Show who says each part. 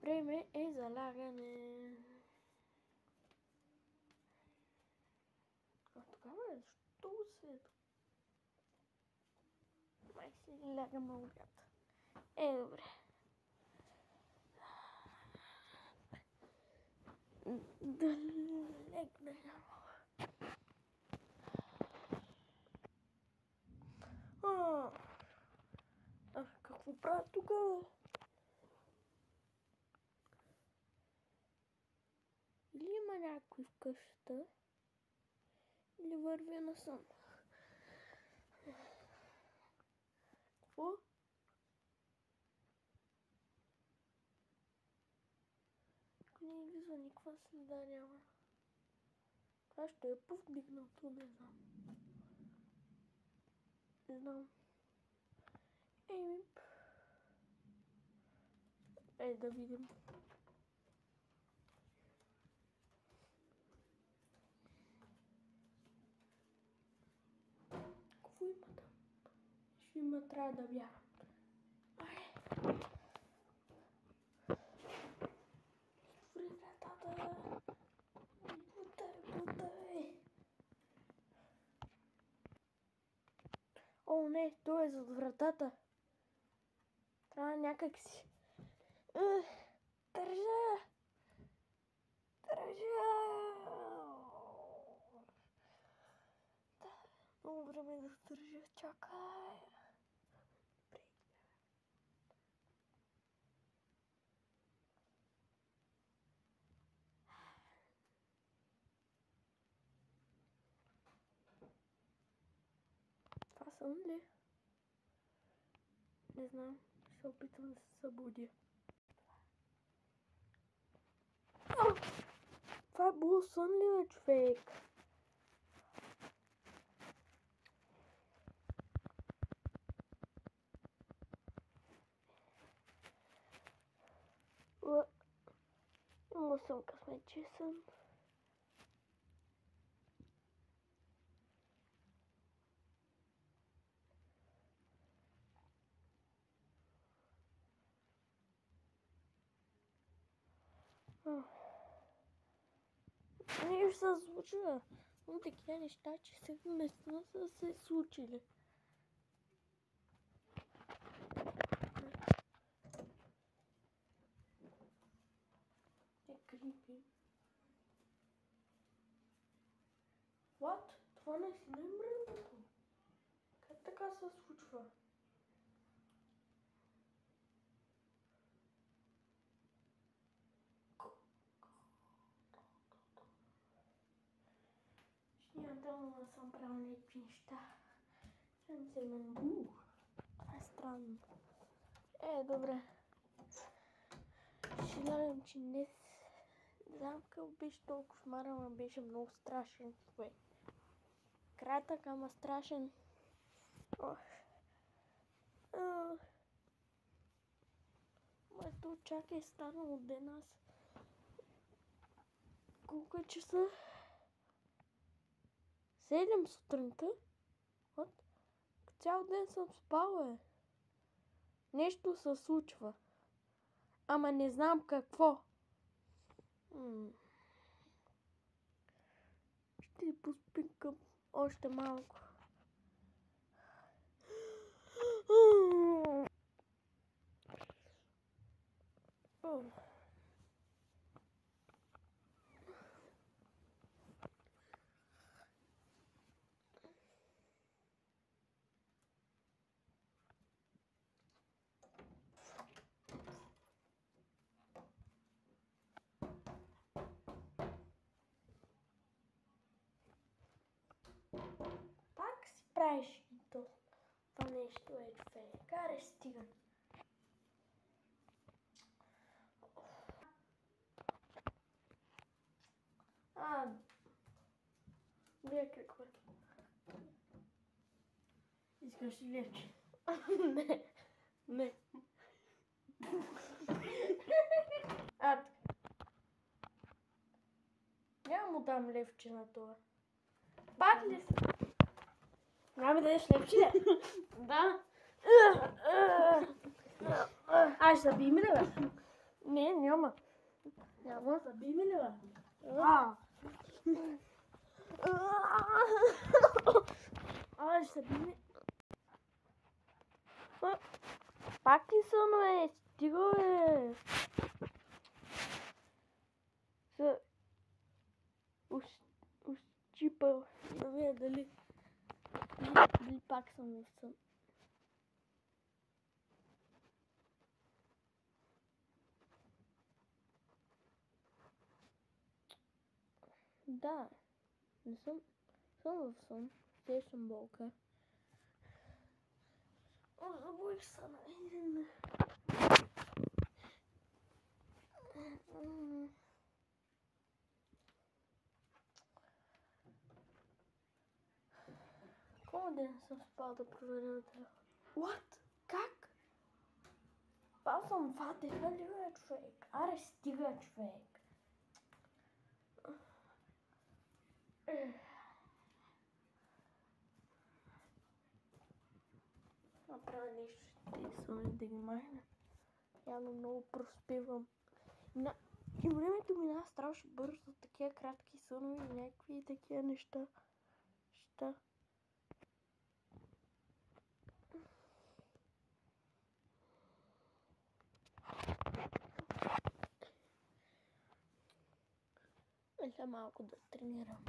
Speaker 1: Време е за лягане. А тогава защо свето? Май си лягаме обяд. Добре. Да легна. Какво правя тук? Или има някой в къщата, или вървя насам. Какво? Не вижда никаква следа няма. Това ще е повдигнато, не знам. Не знам. Да видим. Какво има там? Ще има, трябва да бягам. Отвори вратата. Бутай. О, не, той е зад вратата. Трябва някак си. Държа! Много време да държа, чакай. Това сън ли? Не знам, ще се опитам да се събудя. Това е било сън ли, бе, човек? Имал съм късмет, че сън. Не ще се случва. Но такива неща, че сега наистина са се случили. Крипи. What? Това наистина е мръдното. Как така се случва? Нямам да съм правил някакви неща. Ще ми се мен. Това е странно. Добре. Ще гледам, че днес... Не знам какъв беше толкова кошмар, ама беше много страшен. Кратък, ама страшен. Ето, чак е станало ден аз. Колко е часа? 7 сутринта? Цял ден съм спала, Нещо се случва. Ама не знам какво. Ще поспинкам още малко. Как си правиш това нещо, човек? Карай стига. Вие какво? Искаш ли левче? Не. Няма му дам левче на това. Пак ли си? Няма да дадеш левче? Да. Аз ще забием ли, бе? Не, няма. Няма.
Speaker 2: Заби ми ли, бе?
Speaker 1: Ще се би ми. Пак ти сънове, стига бе. Ущипал. Да видя дали пак съм в сън. Да, не съм в сън. Все съм болка. Забоих съна. Колко ден съм спал да проверя на телефона? What? Как? Спал съм 2 дена ли бе, човек? Аре стига, човек. Направя нещо, ще съни да ги махна. Явно много проспивам. И времето минава страшно бързо, такива кратки сънове и някакви такива неща. Сега малко да тренирам.